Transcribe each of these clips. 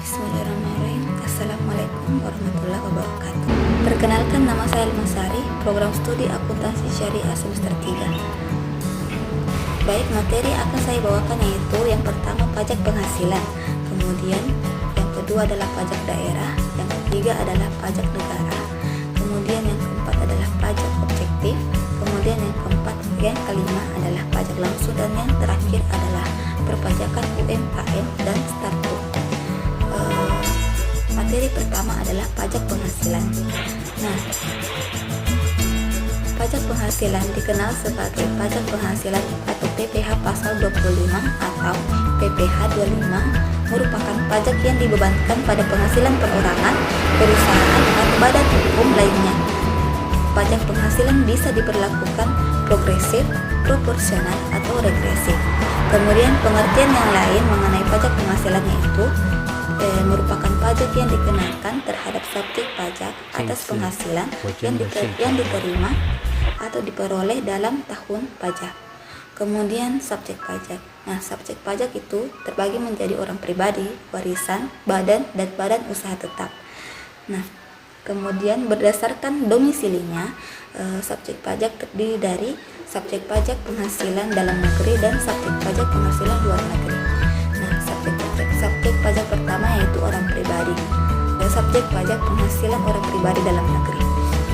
Bismillahirrahmanirrahim. Assalamualaikum warahmatullahi wabarakatuh. Perkenalkan, nama saya Almasari, program studi akuntansi syariah semester 3. Baik, materi akan saya bawakan yaitu yang pertama pajak penghasilan, kemudian yang kedua adalah pajak daerah, yang ketiga adalah pajak negara, kemudian yang keempat adalah pajak objektif, kemudian yang kelima adalah pajak langsung, dan yang terakhir adalah perpajakan UMKM dan startup. Materi pertama adalah pajak penghasilan. Nah, pajak penghasilan dikenal sebagai pajak penghasilan atau PPh pasal 25 atau PPh 25 merupakan pajak yang dibebankan pada penghasilan perorangan, perusahaan, atau badan hukum lainnya. Pajak penghasilan bisa diberlakukan progresif, proporsional, atau regresif. Kemudian pengertian yang lain mengenai pajak penghasilan yaitu merupakan pajak yang dikenakan terhadap subjek pajak atas penghasilan yang diterima atau diperoleh dalam tahun pajak. Kemudian subjek pajak. Nah, subjek pajak itu terbagi menjadi orang pribadi, warisan, badan, dan badan usaha tetap. Nah, kemudian berdasarkan domisilinya, subjek pajak terdiri dari subjek pajak penghasilan dalam negeri dan subjek pajak penghasilan luar negeri. Nah, subjek pajak pertama yaitu orang pribadi, dan subjek pajak penghasilan orang pribadi dalam negeri.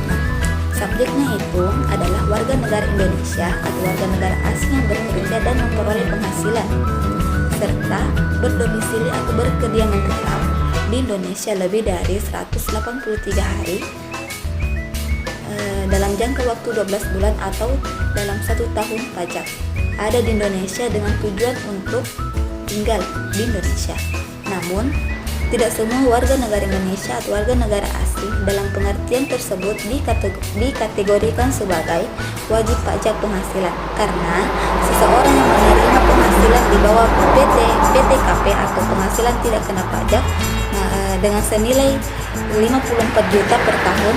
Nah, subjeknya itu adalah warga negara Indonesia atau warga negara asing yang bekerja dan memperoleh penghasilan serta berdomisili atau berkediaman tetap di Indonesia lebih dari 183 hari dalam jangka waktu 12 bulan atau dalam 1 tahun pajak, ada di Indonesia dengan tujuan untuk tinggal di Indonesia. Namun, tidak semua warga negara Indonesia atau warga negara asing dalam pengertian tersebut dikategorikan sebagai wajib pajak penghasilan, karena seseorang yang menerima penghasilan di bawah PTKP atau penghasilan tidak kena pajak dengan senilai 54 juta per tahun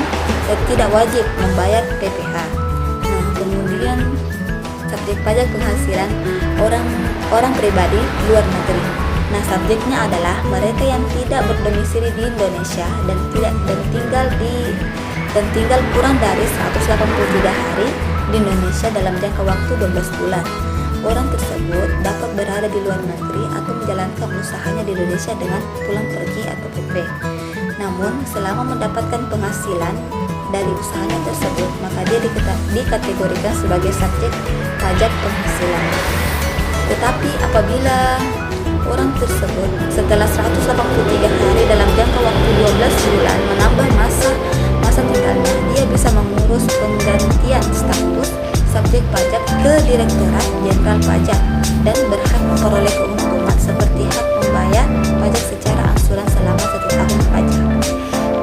tidak wajib membayar PPh. Nah, kemudian subjek pajak penghasilan orang pribadi luar negeri. Nah, subjeknya adalah mereka yang tidak berdomisili di Indonesia dan tinggal kurang dari 183 hari di Indonesia dalam jangka waktu 12 bulan. Orang tersebut dapat berada di luar negeri atau menjalankan usahanya di Indonesia dengan pulang pergi atau PP. Namun, selama mendapatkan penghasilan dari usahanya tersebut, maka dia dikategorikan sebagai subjek pajak penghasilan. Tetapi apabila orang tersebut setelah 183 hari dalam jangka waktu 12 bulan menambah masa tinggalnya, dia bisa mengurus penggantian status subjek pajak ke Direktorat Jenderal Pajak dan berhak memperoleh keuntungan seperti hak membayar pajak secara angsuran selama 1 tahun pajak.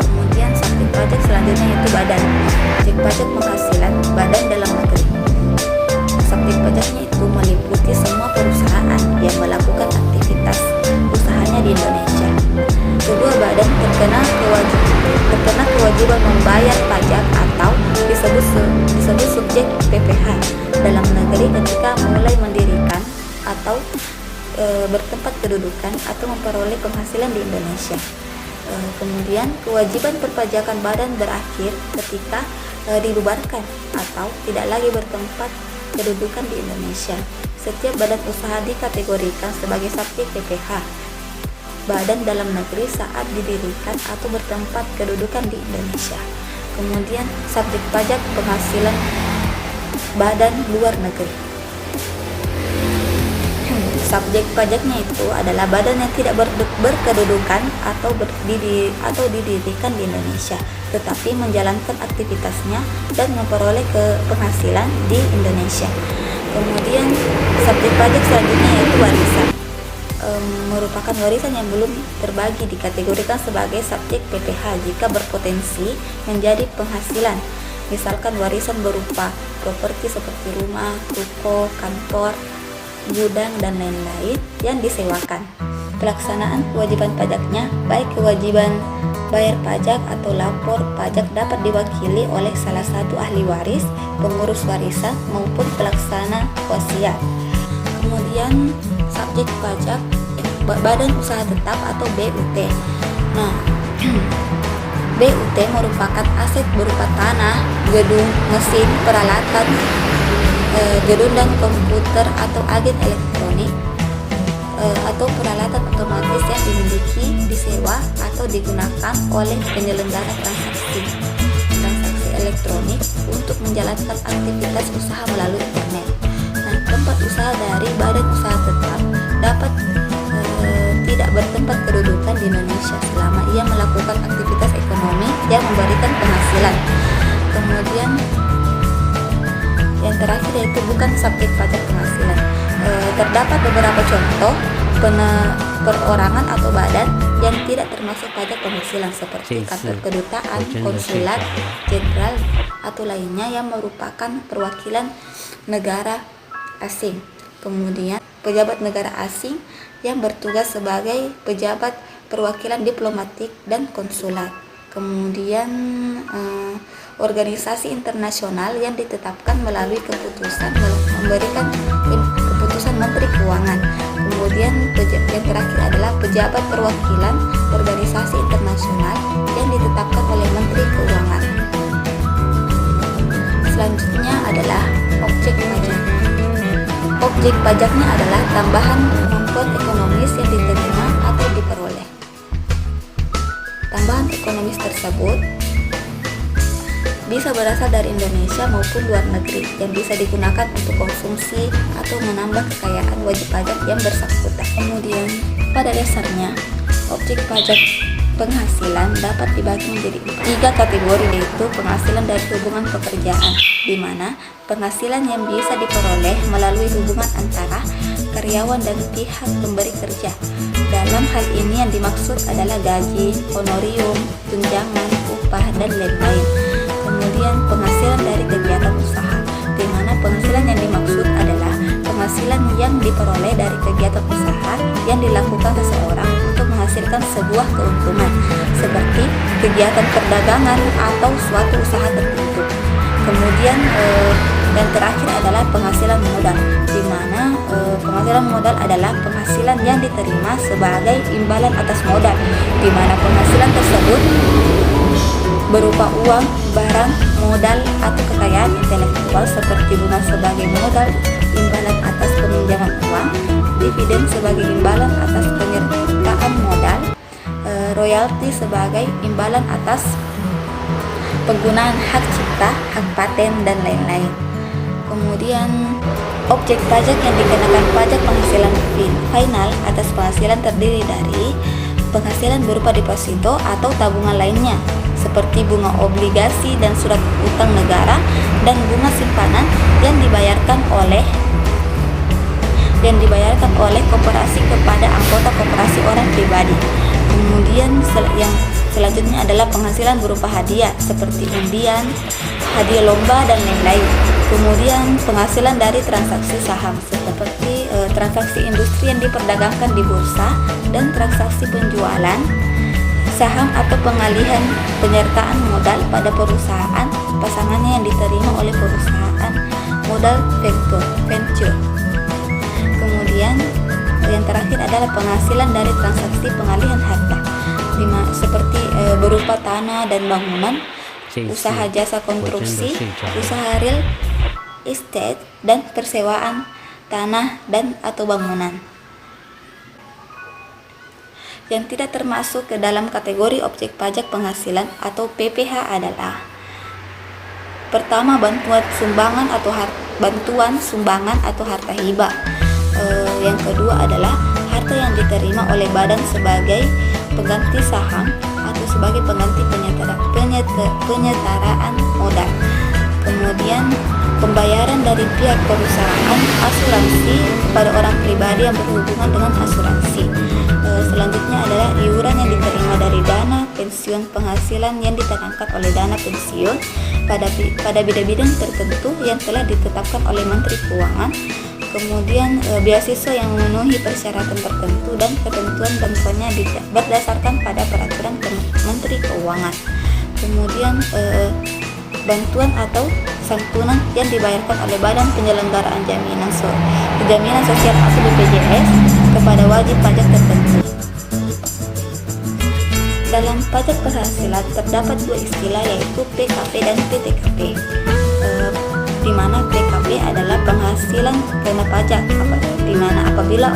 Kemudian subjek pajak selanjutnya yaitu badan. Subjek pajak penghasilan badan dalam negeri. Subjek pajaknya itu meliputi semua perusahaan yang melakukan aktivitas usahanya di Indonesia. Kedua badan terkena kewajiban membayar pajak atau disebut subjek PPh dalam negeri ketika mulai mendirikan atau bertempat kedudukan atau memperoleh penghasilan di Indonesia. Kemudian kewajiban perpajakan badan berakhir ketika dibubarkan atau tidak lagi bertempat kedudukan di Indonesia. Setiap badan usaha dikategorikan sebagai subjek PPh badan dalam negeri saat didirikan atau bertempat kedudukan di Indonesia. Kemudian subjek pajak penghasilan badan luar negeri. Subjek pajaknya itu adalah badan yang tidak berkedudukan atau didirikan di Indonesia, tetapi menjalankan aktivitasnya dan memperoleh penghasilan di Indonesia. Kemudian subjek pajak selanjutnya yaitu warisan. Merupakan warisan yang belum terbagi dikategorikan sebagai subjek PPh jika berpotensi menjadi penghasilan. Misalkan warisan berupa properti seperti rumah, ruko, kantor, gudang, dan lain-lain yang disewakan. Pelaksanaan kewajiban pajaknya, baik kewajiban bayar pajak atau lapor pajak, dapat diwakili oleh salah satu ahli waris, pengurus warisan, maupun pelaksana wasiat. Kemudian subjek pajak Badan Usaha Tetap atau BUT. Nah, BUT merupakan aset berupa tanah, gedung, mesin, peralatan, gedung dan komputer atau agen elektronik atau peralatan otomatis yang dimiliki, disewa atau digunakan oleh penyelenggara transaksi elektronik untuk menjalankan aktivitas usaha melalui internet. Nah, tempat usaha dari Badan Usaha Tetap dapat tidak bertempat kedudukan di Indonesia selama ia melakukan aktivitas ekonomi yang memberikan penghasilan. Kemudian yang terakhir yaitu bukan subjek pajak penghasilan. Terdapat beberapa contoh perorangan atau badan yang tidak termasuk pajak penghasilan seperti kantor kedutaan, konsulat jenderal atau lainnya yang merupakan perwakilan negara asing. Kemudian pejabat negara asing yang bertugas sebagai pejabat perwakilan diplomatik dan konsulat. Kemudian organisasi internasional yang ditetapkan melalui keputusan memberikan keputusan Menteri Keuangan. Kemudian yang terakhir adalah pejabat perwakilan organisasi internasional yang ditetapkan oleh Menteri Keuangan. Selanjutnya adalah objek pajak. Objek pajaknya adalah tambahan kemampuan ekonomis yang diterima atau diperoleh. Tambahan ekonomis tersebut bisa berasal dari Indonesia maupun luar negeri yang bisa digunakan untuk konsumsi atau menambah kekayaan wajib pajak yang bersangkutan. Kemudian pada dasarnya objek pajak penghasilan dapat dibagi menjadi 3 kategori, yaitu penghasilan dari hubungan pekerjaan, di mana penghasilan yang bisa diperoleh melalui hubungan antara karyawan dan pihak pemberi kerja. Dalam hal ini yang dimaksud adalah gaji, honorium, tunjangan, upah, dan lain-lain. Kemudian penghasilan dari kegiatan usaha, di mana penghasilan yang dimaksud adalah penghasilan yang diperoleh dari kegiatan usaha yang dilakukan seseorang untuk menghasilkan sebuah keuntungan, seperti kegiatan perdagangan atau suatu usaha tertentu. Kemudian yang terakhir adalah penghasilan modal, di mana penghasilan modal adalah penghasilan yang diterima sebagai imbalan atas modal, di mana penghasilan tersebut berupa uang, barang, modal, atau kekayaan intelektual seperti bunga sebagai modal imbalan atas peminjaman uang, dividen sebagai imbalan atas penyertaan modal, royalti sebagai imbalan atas penggunaan hak cipta, hak paten, dan lain-lain. Kemudian objek pajak yang dikenakan pajak penghasilan final atas penghasilan terdiri dari penghasilan berupa deposito atau tabungan lainnya seperti bunga obligasi dan surat utang negara, dan bunga simpanan yang dibayarkan oleh koperasi kepada anggota koperasi orang pribadi. Kemudian yang selanjutnya adalah penghasilan berupa hadiah seperti undian, hadiah lomba, dan lain-lain. Kemudian penghasilan dari transaksi saham seperti transaksi industri yang diperdagangkan di bursa, dan transaksi penjualan saham atau pengalihan penyertaan modal pada perusahaan pasangannya yang diterima oleh perusahaan modal venture. Kemudian yang terakhir adalah penghasilan dari transaksi pengalihan harta, seperti berupa tanah dan bangunan, usaha jasa konstruksi, usaha real estate, dan persewaan tanah dan atau bangunan. Yang tidak termasuk ke dalam kategori objek pajak penghasilan atau PPH adalah: pertama, bantuan sumbangan atau harta hibah. Yang kedua adalah harta yang diterima oleh badan sebagai pengganti saham atau sebagai pengganti penyetaraan modal. Kemudian pembayaran dari pihak perusahaan asuransi pada orang pribadi yang berhubungan dengan asuransi. Selanjutnya adalah iuran yang diterima dari dana pensiun, penghasilan yang ditanamkan oleh dana pensiun pada bidang-bidang tertentu yang telah ditetapkan oleh Menteri Keuangan. Kemudian beasiswa yang memenuhi persyaratan tertentu dan ketentuan bantuannya berdasarkan pada peraturan Menteri Keuangan. Kemudian bantuan atau santunan yang dibayarkan oleh Badan Penyelenggaraan Jaminan Sosial atau BPJS kepada wajib pajak tertentu. Dalam pajak penghasilan terdapat dua istilah, yaitu PKP dan PTKP. Di mana PKP adalah penghasilan kena pajak, di mana apabila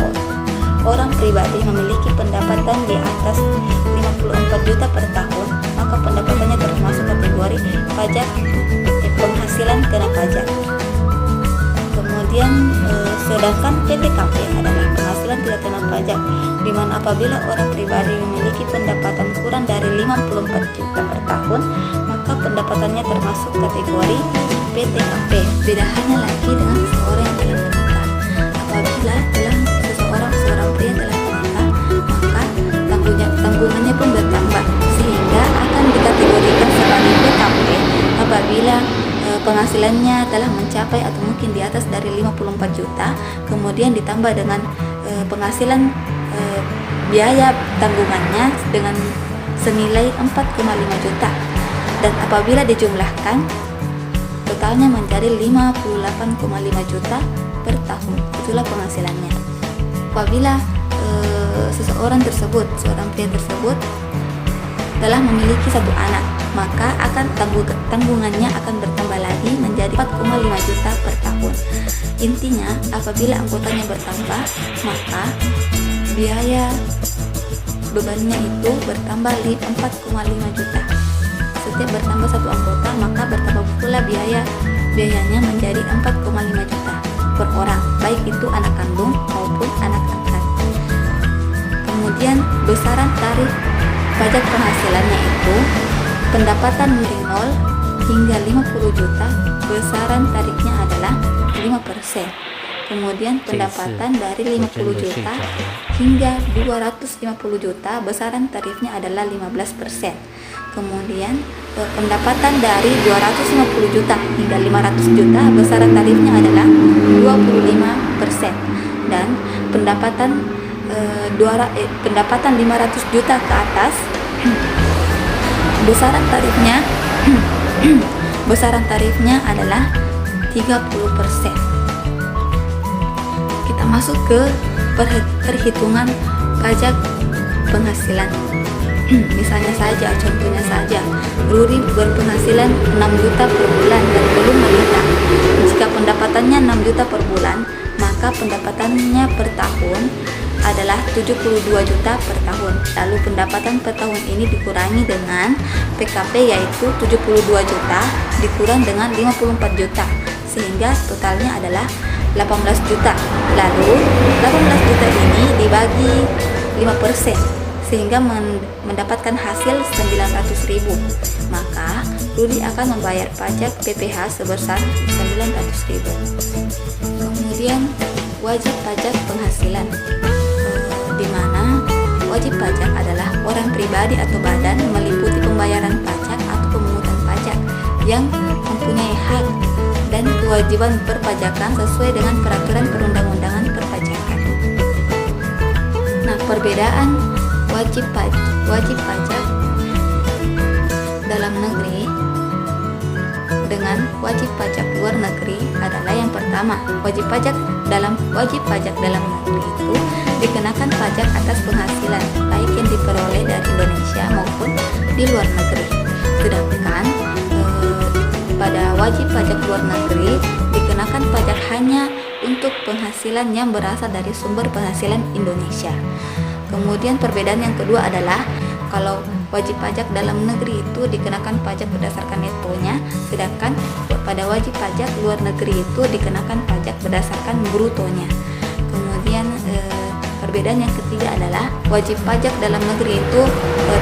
orang pribadi memiliki pendapatan di atas 54 juta per tahun, maka pendapatannya termasuk kategori pajak penghasilan kena pajak. Kemudian sedangkan PTKP adalah penghasilan tidak kena pajak, di mana apabila orang pribadi memiliki pendapatan kurang dari 54 juta per tahun, maka pendapatannya termasuk kategori PTKP. Beda hanya lagi dengan seseorang yang telah menikah. Apabila seorang pria telah menikah, maka tanggungannya pun bertambah, sehingga akan dikategorikan sebagai PKP apabila penghasilannya telah mencapai atau mungkin di atas dari 54 juta, kemudian ditambah dengan penghasilan biaya tanggungannya dengan senilai 4,5 juta, dan apabila dijumlahkan totalnya menjadi 58,5 juta per tahun. Itulah penghasilannya. Apabila seorang pria tersebut telah memiliki satu anak, maka tanggungannya akan bertambah lagi menjadi 4,5 juta per tahun. Intinya, apabila anggotanya bertambah, maka biaya bebannya itu bertambah 4,5 juta. Setiap bertambah satu anggota, maka bertambah pula biayanya menjadi 4,5 juta per orang, baik itu anak kandung maupun anak angkat. Kemudian besaran tarif pajak penghasilannya itu pendapatan dari 0 hingga 50 juta, besaran tarifnya adalah 5%. Kemudian pendapatan dari 50 juta hingga 250 juta, besaran tarifnya adalah 15%. Kemudian pendapatan dari 250 juta hingga 500 juta, besaran tarifnya adalah 25%. Dan pendapatan 500 juta ke atas, besaran tarifnya adalah 30%. Kita masuk ke perhitungan pajak penghasilan. Misalnya saja, contohnya saja, Ruri berpenghasilan 6 juta per bulan dan belum menikah. Jika pendapatannya 6 juta per bulan, maka pendapatannya per tahun adalah 72 juta per tahun. Lalu pendapatan per tahun ini dikurangi dengan PKP, yaitu 72 juta dikurang dengan 54 juta, sehingga totalnya adalah 18 juta. Lalu 18 juta ini dibagi 5%, sehingga mendapatkan hasil 900.000. Maka Rudi akan membayar pajak PPh sebesar 900.000. Kemudian wajib pajak penghasilan, di mana wajib pajak adalah orang pribadi atau badan meliputi pembayaran pajak atau pemungutan pajak yang mempunyai hak dan kewajiban perpajakan sesuai dengan peraturan perundang-undangan perpajakan. Nah, perbedaan wajib pajak dalam negeri dengan wajib pajak luar negeri adalah yang pertama, wajib pajak dalam negeri itu dikenakan pajak atas penghasilan baik yang diperoleh dari Indonesia maupun di luar negeri. Sedangkan pada wajib pajak luar negeri dikenakan pajak hanya untuk penghasilan yang berasal dari sumber penghasilan Indonesia. Kemudian perbedaan yang kedua adalah kalau wajib pajak dalam negeri itu dikenakan pajak berdasarkan netonya, sedangkan pada wajib pajak luar negeri itu dikenakan pajak berdasarkan brutonya. Kemudian perbedaan yang ketiga adalah wajib pajak dalam negeri itu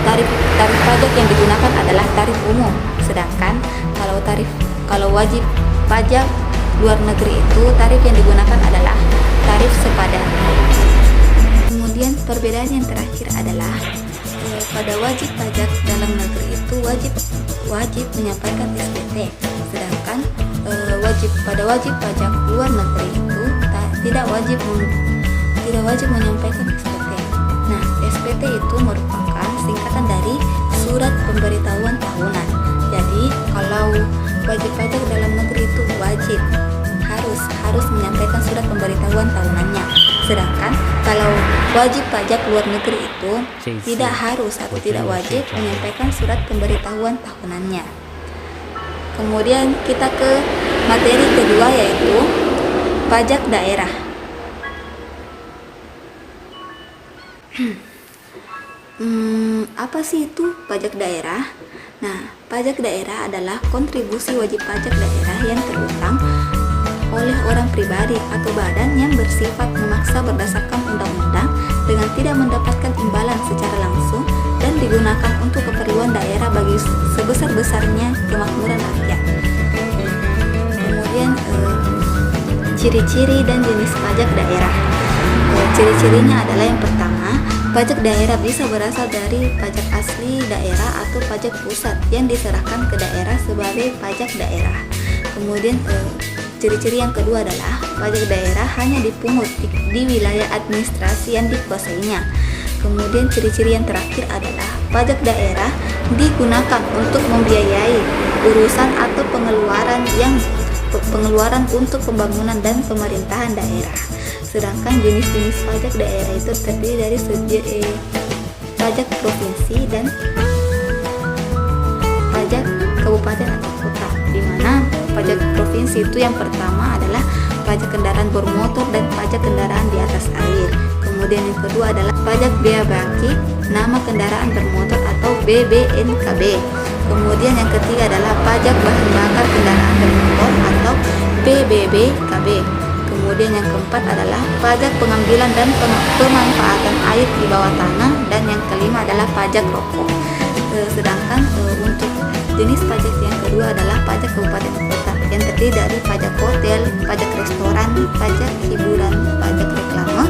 tarif pajak yang digunakan adalah tarif umum, sedangkan kalau wajib pajak luar negeri itu tarif yang digunakan adalah tarif sepadan. Kemudian perbedaan yang terakhir adalah pada wajib pajak dalam negeri itu wajib menyampaikan SPT, sedangkan pada wajib pajak luar negeri itu tidak wajib menyampaikan SPT. Nah, SPT itu merupakan singkatan dari surat pemberitahuan tahunan. Jadi kalau wajib pajak dalam negeri itu harus menyampaikan surat pemberitahuan tahunannya, sedangkan kalau Wajib pajak luar negeri itu tidak harus atau tidak wajib menyampaikan surat pemberitahuan tahunannya. Kemudian kita ke materi kedua, yaitu pajak daerah. Apa sih itu pajak daerah? Nah, pajak daerah adalah kontribusi wajib pajak daerah yang terutang oleh orang pribadi atau badan yang bersifat memaksa berdasarkan undang-undang dengan tidak mendapatkan imbalan secara langsung dan digunakan untuk keperluan daerah bagi sebesar-besarnya kemakmuran rakyat. Kemudian ciri-ciri dan jenis pajak daerah. Ciri-cirinya adalah yang pertama, pajak daerah bisa berasal dari pajak asli daerah atau pajak pusat yang diserahkan ke daerah sebagai pajak daerah. Kemudian ciri-ciri yang kedua adalah pajak daerah hanya dipungut di wilayah administrasi yang dikuasainya. Kemudian ciri-ciri yang terakhir adalah pajak daerah digunakan untuk membiayai urusan atau pengeluaran untuk pembangunan dan pemerintahan daerah. Sedangkan jenis-jenis pajak daerah itu terdiri dari pajak provinsi dan pajak kabupaten atau kota, di mana pajak provinsi itu yang pertama adalah pajak kendaraan bermotor dan pajak kendaraan di atas air. Kemudian yang kedua adalah pajak bea baki nama kendaraan bermotor atau BBNKB. Kemudian yang ketiga adalah pajak bahan bakar kendaraan bermotor atau PBBKB. Kemudian yang keempat adalah pajak pengambilan dan pemanfaatan air di bawah tanah, dan yang kelima adalah pajak rokok. Sedangkan untuk jenis pajak yang kedua adalah pajak kabupaten kota yang terdiri dari pajak hotel, pajak restoran, pajak hiburan, pajak reklame,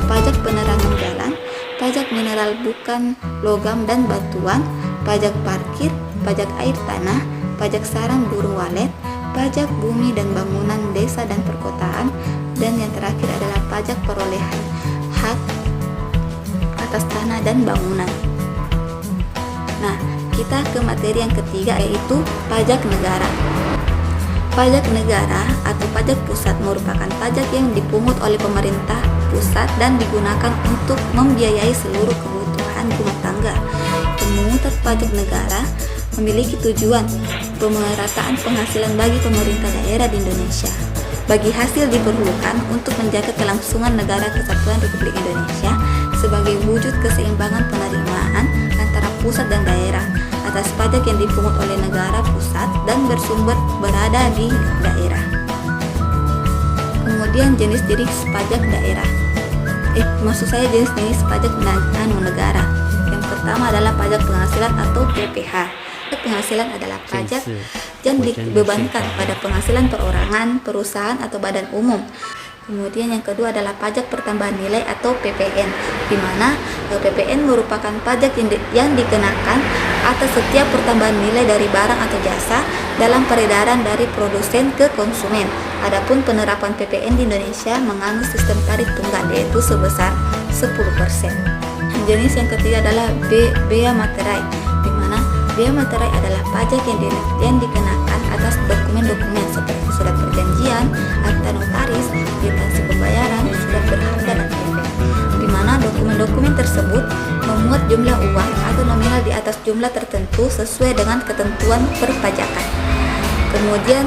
pajak penerangan jalan, pajak mineral bukan logam dan batuan, pajak parkir, pajak air tanah, pajak sarang burung walet, pajak bumi dan bangunan desa dan perkotaan, dan yang terakhir adalah pajak perolehan hak atas tanah dan bangunan. Nah, kita ke materi yang ketiga, yaitu pajak negara. Pajak negara atau pajak pusat merupakan pajak yang dipungut oleh pemerintah pusat dan digunakan untuk membiayai seluruh kebutuhan rumah tangga. Pemungutan pajak negara memiliki tujuan pemerataan penghasilan bagi pemerintah daerah di Indonesia. Bagi hasil diperlukan untuk menjaga kelangsungan negara kesatuan Republik Indonesia sebagai wujud keseimbangan penerimaan antara pusat dan daerah atas pajak yang dipungut oleh negara pusat dan bersumber berada di daerah. Kemudian jenis-jenis pajak daerah. Jenis-jenis pajak negara. Yang pertama adalah pajak penghasilan atau PPH. Penghasilan adalah pajak yang dibebankan pada penghasilan perorangan, perusahaan atau badan umum. Kemudian yang kedua adalah pajak pertambahan nilai atau PPN, di mana PPN merupakan pajak yang dikenakan atas setiap pertambahan nilai dari barang atau jasa dalam peredaran dari produsen ke konsumen. Adapun penerapan PPN di Indonesia menganut sistem tarif tunggal, yaitu sebesar 10%. Jenis yang ketiga adalah bea materai, di mana bea materai adalah pajak yang dikenakan atas dokumen-dokumen seperti surat perjanjian, akta notaris, kwitansi pembayaran, surat berharga, dan efek, di mana dokumen-dokumen tersebut memuat jumlah uang atau nominal di atas jumlah tertentu sesuai dengan ketentuan perpajakan. Kemudian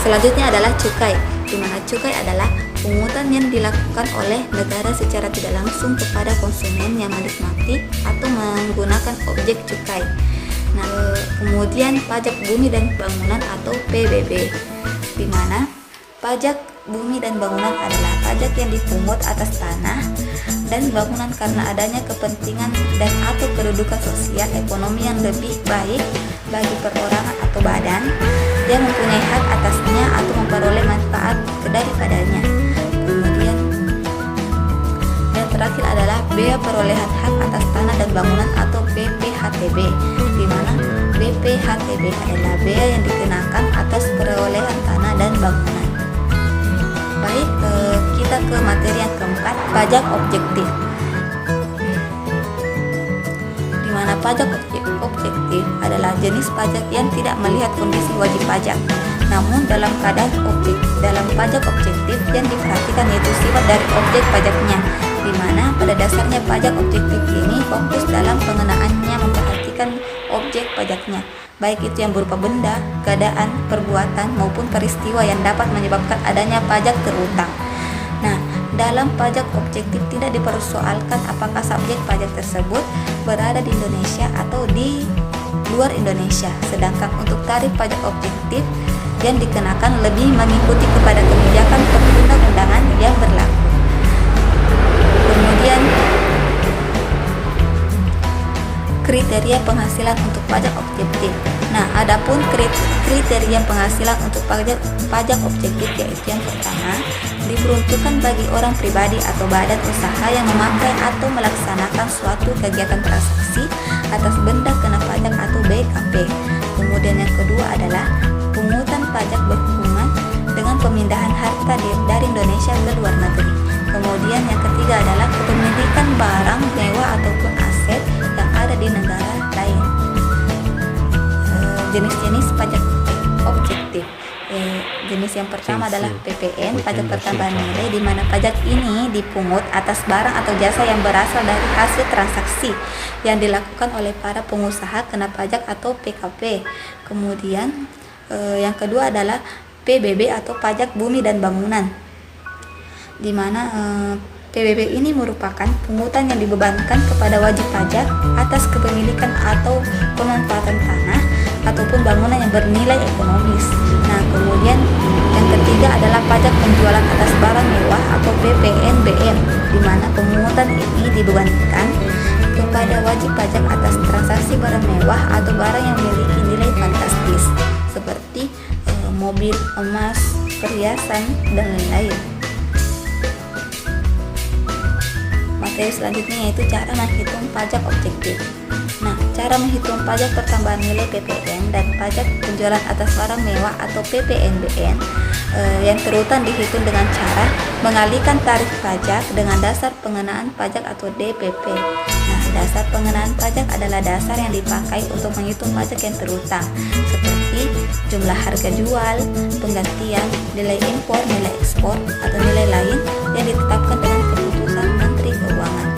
selanjutnya adalah cukai, di mana cukai adalah pungutan yang dilakukan oleh negara secara tidak langsung kepada konsumen yang menikmati atau menggunakan objek cukai. Nah, kemudian pajak bumi dan bangunan atau PBB, di mana pajak bumi dan bangunan adalah pajak yang dipungut atas tanah dan bangunan karena adanya kepentingan dan atau kedudukan sosial ekonomi yang lebih baik bagi perorangan atau badan yang mempunyai hak atasnya atau memperoleh manfaat daripadanya. Kemudian yang terakhir adalah bea perolehan hak atas tanah dan bangunan atau BPHTB, di mana BPHTB adalah bea yang dikenakan atas perolehan tanah dan bangunan. Baik, kita ke materi yang keempat, pajak objektif. Di mana pajak objektif adalah jenis pajak yang tidak melihat kondisi wajib pajak, namun dalam pajak objektif yang diperhatikan yaitu sifat dari objek pajaknya, di mana pada dasarnya pajak objektif ini fokus dalam pengenaannya memperhatikan objek pajaknya, baik itu yang berupa benda, keadaan, perbuatan, maupun peristiwa yang dapat menyebabkan adanya pajak terutang. Nah, dalam pajak objektif tidak dipersoalkan apakah subjek pajak tersebut berada di Indonesia atau di luar Indonesia, sedangkan untuk tarif pajak objektif yang dikenakan lebih mengikuti kepada kebijakan perundang-undangan yang berlaku. Kemudian kriteria penghasilan untuk pajak objektif. Nah, adapun kriteria penghasilan untuk pajak objektif yaitu yang pertama, diperuntukkan bagi orang pribadi atau badan usaha yang memakai atau melaksanakan suatu kegiatan transaksi atas benda kena pajak atau BKP. Kemudian yang kedua adalah pungutan pajak berhubungan dengan pemindahan harta dari Indonesia ke luar negeri. Kemudian yang ketiga adalah kepemilikan barang mewah ataupun aset yang ada di negara lain. Jenis-jenis pajak objektif. Jenis yang pertama adalah PPN, pajak pertambahan nilai, di mana pajak ini dipungut atas barang atau jasa yang berasal dari hasil transaksi yang dilakukan oleh para pengusaha kena pajak atau PKP. Kemudian yang kedua adalah PBB atau pajak bumi dan bangunan, di mana PBB ini merupakan pungutan yang dibebankan kepada wajib pajak atas kepemilikan atau pemanfaatan tanah ataupun bangunan yang bernilai ekonomis. Nah, kemudian yang ketiga adalah pajak penjualan atas barang mewah atau PPNBM, di mana pungutan ini dibebankan kepada wajib pajak atas transaksi barang mewah atau barang yang memiliki nilai fantastis seperti mobil, emas, perhiasan, dan lain-lain. Materi selanjutnya yaitu cara menghitung pajak objektif. Nah, cara menghitung pajak pertambahan nilai PPN dan pajak penjualan atas barang mewah atau PPNBN yang terutang dihitung dengan cara mengalihkan tarif pajak dengan dasar pengenaan pajak atau DPP. Nah, dasar pengenaan pajak adalah dasar yang dipakai untuk menghitung pajak yang terutang, seperti jumlah harga jual, penggantian, nilai impor, nilai ekspor, atau nilai lain yang ditetapkan dengan keputusan Menteri Keuangan.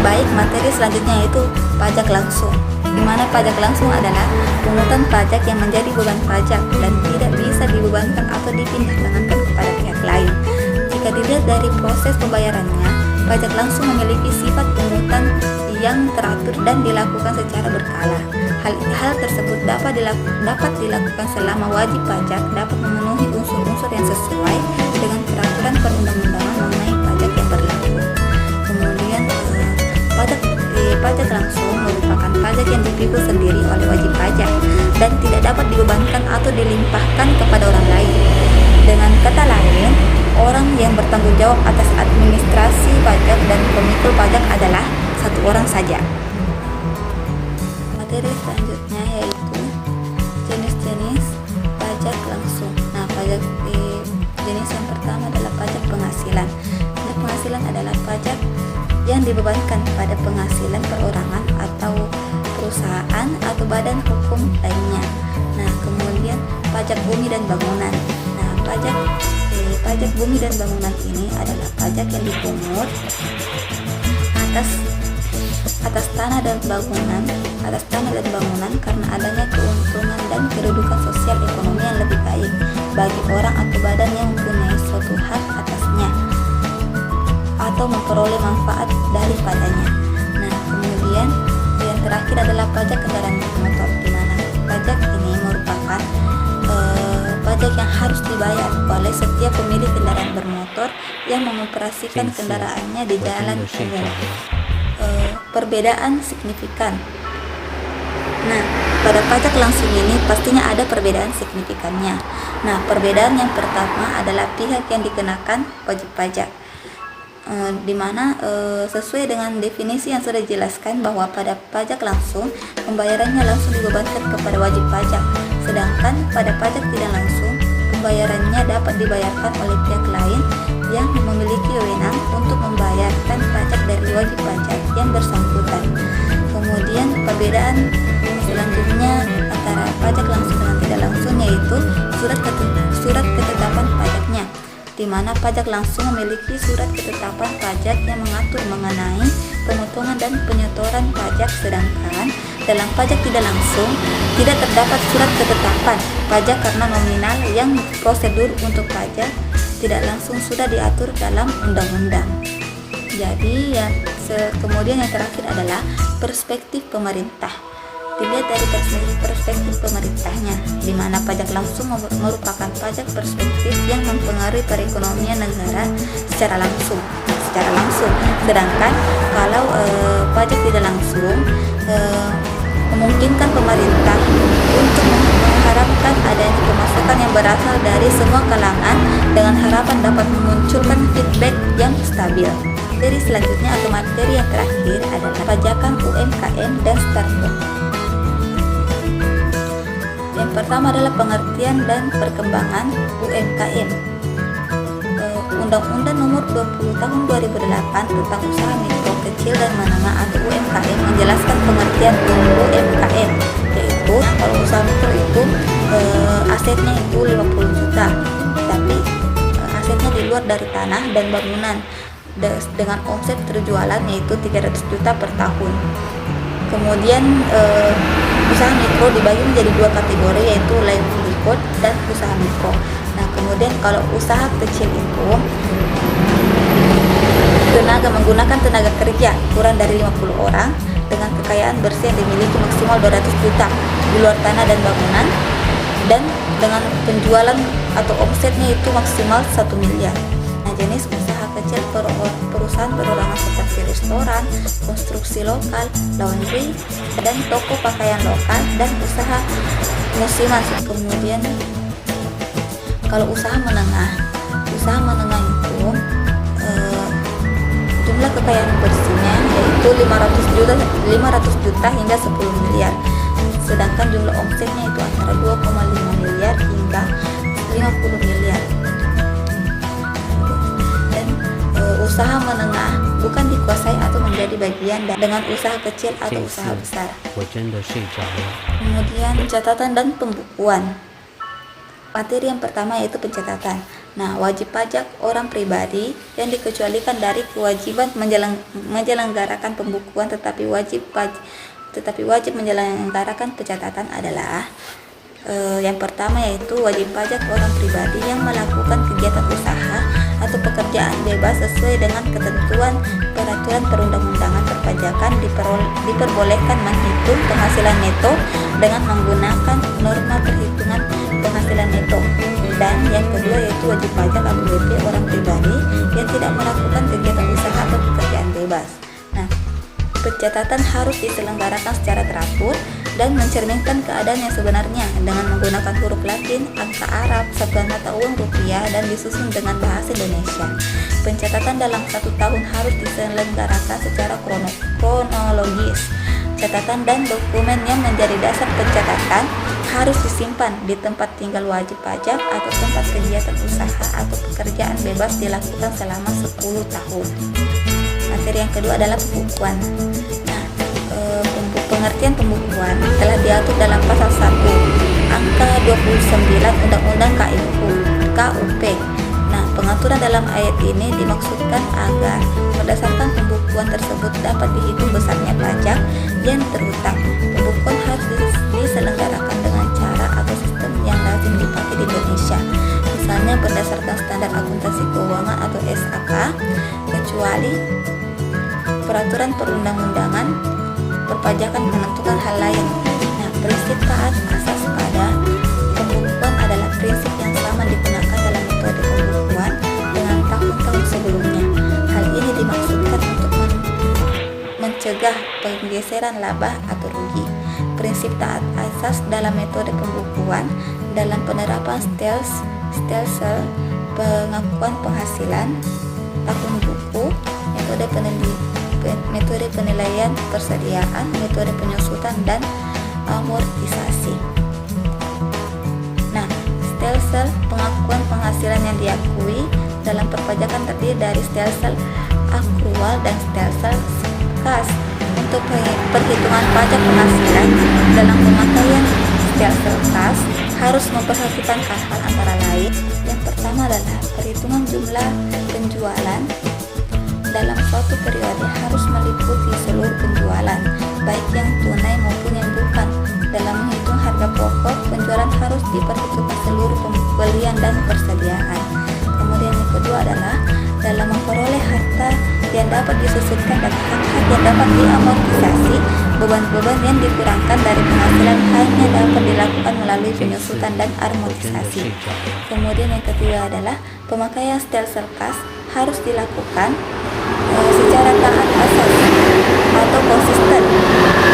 Baik, materi selanjutnya yaitu pajak langsung, di mana pajak langsung adalah pungutan pajak yang menjadi beban pajak dan tidak bisa dibebankan atau dipindahkankan kepada pihak lain. Jika dilihat dari proses pembayarannya, pajak langsung memiliki sifat pungutan yang teratur dan dilakukan secara berkala. Hal tersebut dapat dilakukan selama wajib pajak dapat memenuhi unsur-unsur yang sesuai dengan peraturan perundang-undangan mengenai pajak yang berlaku. Kemudian pajak langsung merupakan pajak yang dipikul sendiri oleh wajib pajak dan tidak dapat dibebankan atau dilimpahkan kepada orang lain. Dengan kata lain, orang yang bertanggung jawab atas administrasi pajak dan pemikul pajak adalah satu orang saja. Materi selanjutnya yaitu jenis-jenis pajak langsung. Nah, jenis yang pertama adalah pajak penghasilan. Pajak penghasilan adalah pajak yang dibebankan pada penghasilan perorangan atau perusahaan atau badan hukum lainnya. Nah, kemudian pajak bumi dan bangunan. Nah, pajak bumi dan bangunan ini adalah pajak yang dipungut atas tanah dan bangunan karena adanya keuntungan dan kedudukan sosial ekonomi yang lebih baik bagi orang atau badan yang mempunyai suatu hak atasnya atau memperoleh manfaat daripadanya. Nah, kemudian yang terakhir adalah pajak kendaraan bermotor, di mana pajak ini merupakan pajak yang harus dibayar oleh setiap pemilik kendaraan bermotor yang mengoperasikan kendaraannya di jalan umum. Perbedaan signifikan. Nah, pada pajak langsung ini pastinya ada perbedaan signifikannya. Nah, perbedaan yang pertama adalah pihak yang dikenakan wajib pajak, di mana sesuai dengan definisi yang sudah dijelaskan bahwa pada pajak langsung pembayarannya langsung dibebankan kepada wajib pajak, sedangkan pada pajak tidak langsung pembayarannya dapat dibayarkan oleh pihak lain yang memiliki wewenang untuk membayarkan pajak dari wajib pajak yang bersangkutan. Kemudian perbedaan selanjutnya antara pajak langsung dengan tidak langsung yaitu surat ketetapan pajaknya. di mana pajak langsung memiliki surat ketetapan pajak yang mengatur mengenai pemotongan dan penyetoran pajak, sedangkan dalam pajak tidak langsung tidak terdapat surat ketetapan pajak karena nominal yang prosedur untuk pajak tidak langsung sudah diatur dalam undang-undang. Jadi kemudian yang terakhir adalah perspektif pemerintah. Dilihat dari perspektif pemerintahnya, di mana pajak langsung merupakan pajak perspektif yang mempengaruhi perekonomian negara secara langsung. Sedangkan kalau pajak tidak langsung memungkinkan pemerintah untuk mengharapkan adanya pemasukan yang berasal dari semua kalangan dengan harapan dapat memunculkan feedback yang stabil. Materi selanjutnya atau materi yang terakhir adalah pajakan UMKM dan startup. Yang pertama adalah pengertian dan perkembangan UMKM. Undang-Undang Nomor 20 Tahun 2008 tentang Usaha Mikro, Kecil dan Menengah atau UMKM menjelaskan pengertian UMKM, yaitu kalau usaha mikro itu asetnya itu 50 juta, tapi asetnya di luar dari tanah dan bangunan dengan omset berjualan yaitu 300 juta per tahun. Kemudian usaha mikro dibagi menjadi dua kategori, yaitu livelihood dan usaha mikro. Nah, kemudian kalau usaha kecil itu menggunakan tenaga kerja kurang dari 50 orang dengan kekayaan bersih yang dimiliki maksimal 200 juta di luar tanah dan bangunan, dan dengan penjualan atau omsetnya itu maksimal 1 miliar. Nah, jenis usaha kecil perusahaan perorangan seperti restoran, konstruksi lokal, laundry, dan toko pakaian lokal, dan usaha musiman. Kemudian kalau usaha menengah itu jumlah kekayaan bersihnya yaitu 500 juta hingga 10 miliar. Sedangkan jumlah omsetnya itu antara 2,5 miliar hingga 50 miliar. Usaha menengah bukan dikuasai atau menjadi bagian dengan usaha kecil atau usaha besar. Kemudian pencatatan dan pembukuan. Materi yang pertama yaitu pencatatan. Nah, wajib pajak orang pribadi yang dikecualikan dari kewajiban menyelenggarakan pembukuan tetapi wajib menyelenggarakan pencatatan adalah yang pertama yaitu wajib pajak orang pribadi yang melakukan kegiatan usaha atau pekerjaan bebas sesuai dengan ketentuan peraturan perundang-undangan perpajakan diperbolehkan menghitung penghasilan neto dengan menggunakan norma perhitungan penghasilan neto. Dan yang kedua yaitu wajib pajak APBP orang pribadi yang tidak melakukan kegiatan usaha atau pekerjaan bebas. Nah, pencatatan harus diselenggarakan secara teratur dan mencerminkan keadaan yang sebenarnya dengan menggunakan huruf Latin, angka Arab, satuan mata uang rupiah, dan disusun dengan bahasa Indonesia. Pencatatan dalam 1 tahun harus diselenggarakan secara kronologis. Catatan dan dokumen yang menjadi dasar pencatatan harus disimpan di tempat tinggal wajib pajak atau tempat kegiatan usaha atau pekerjaan bebas dilakukan selama 10 tahun. Materi yang kedua adalah pembukuan. Pengertian pembukuan telah diatur dalam pasal 1 angka 29 Undang-Undang KUP. Nah, pengaturan dalam ayat ini dimaksudkan agar berdasarkan pembukuan tersebut dapat dihitung besarnya pajak yang terhutang. Pembukuan harus diselenggarakan dengan cara atau sistem yang lazim dipakai di Indonesia, misalnya berdasarkan standar akuntansi keuangan atau SAK, kecuali peraturan perundang-undangan perpajakan menentukan hal lain. Nah, prinsip taat asas pada pembukuan adalah prinsip yang sama digunakan dalam metode pembukuan dengan tahun-tahun sebelumnya. Hal ini dimaksudkan untuk mencegah penggeseran laba atau rugi. Prinsip taat asas dalam metode pembukuan dalam penerapan stelsel pengakuan penghasilan, tahun buku, metode penilaian persediaan, metode penyusutan dan amortisasi. Nah, stelsel pengakuan penghasilan yang diakui dalam perpajakan terdiri dari stelsel akrual dan stelsel kas. Untuk perhitungan pajak penghasilan dalam pemakaian stelsel kas harus memperhatikan hal-hal antara lain Yang pertama adalah perhitungan jumlah penjualan dalam suatu periode harus meliputi seluruh penjualan, baik yang tunai maupun yang bukan. Dalam menghitung harga pokok, penjualan harus diperhitungkan seluruh pembelian dan persediaan. Kemudian yang kedua adalah dalam memperoleh harta yang dapat disusutkan dan hak-hak yang dapat diamortisasi, beban-beban yang dikurangkan dari penghasilan hanya dapat dilakukan melalui penyusutan dan amortisasi. Kemudian yang ketiga adalah pemakaian stelsel kas harus dilakukan secara taat asas atau konsisten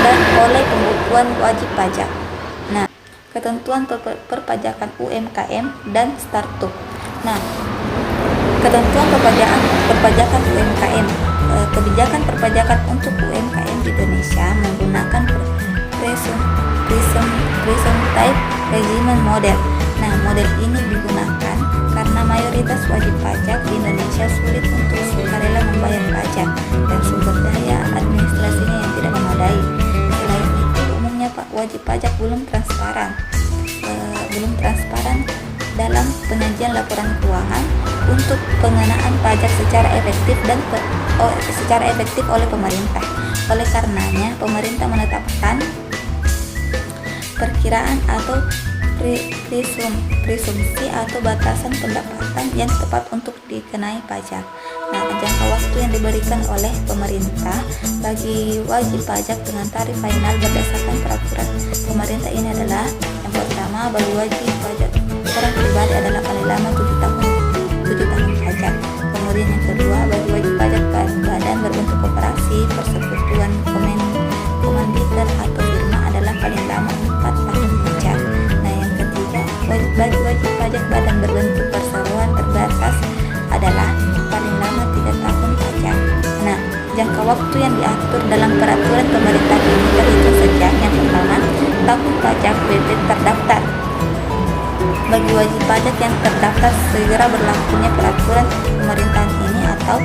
dan oleh pembukuan wajib pajak. Nah, ketentuan perpajakan UMKM dan startup. Nah, ketentuan perpajakan UMKM, kebijakan perpajakan untuk UMKM di Indonesia menggunakan Prism type regimen model. Nah, model ini digunakan karena mayoritas wajib pajak di Indonesia sulit untuk sukarela membayar pajak dan sumber daya administrasinya yang tidak memadai. Selain itu, umumnya wajib pajak belum transparan dalam penyajian laporan keuangan untuk pengenaan pajak secara efektif oleh pemerintah. Oleh karenanya, pemerintah menetapkan perkiraan atau presumsi atau batasan pendapatan yang tepat untuk dikenai pajak. Nah, jangka waktu yang diberikan oleh pemerintah bagi wajib pajak dengan tarif final berdasarkan peraturan pemerintah ini adalah: yang pertama, bagi wajib pajak orang pribadi adalah paling lama 7 tahun pajak. Kemudian yang kedua, bagi wajib pajak badan berbentuk koperasi, persekutuan, komanditer atau firma adalah paling lama 4 tahun pajak. Nah, yang ketiga, bagi wajib pajak badan berbentuk perseroan terbatas adalah paling lama 3 tahun pajak. Nah, jangka waktu yang diatur dalam peraturan pemerintah ini terhitung sejak yang pertama, tahun pajak BP terdaftar. Bagi wajib pajak yang terdaftar segera berlakunya peraturan pemerintahan ini, atau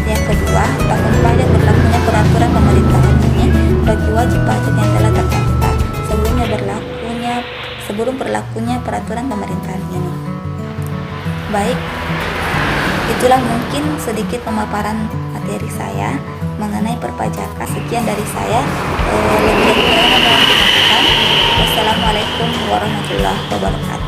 yang kedua, tahun pajak berlakunya peraturan pemerintahan ini bagi wajib pajak yang telah terdaftar sebelum berlakunya peraturan pemerintahan ini. Baik, itulah mungkin sedikit pemaparan materi saya mengenai perpajakan. Sekian dari saya. Lebih kurangnya mohon dimaafkan. Wassalamualaikum warahmatullahi wabarakatuh.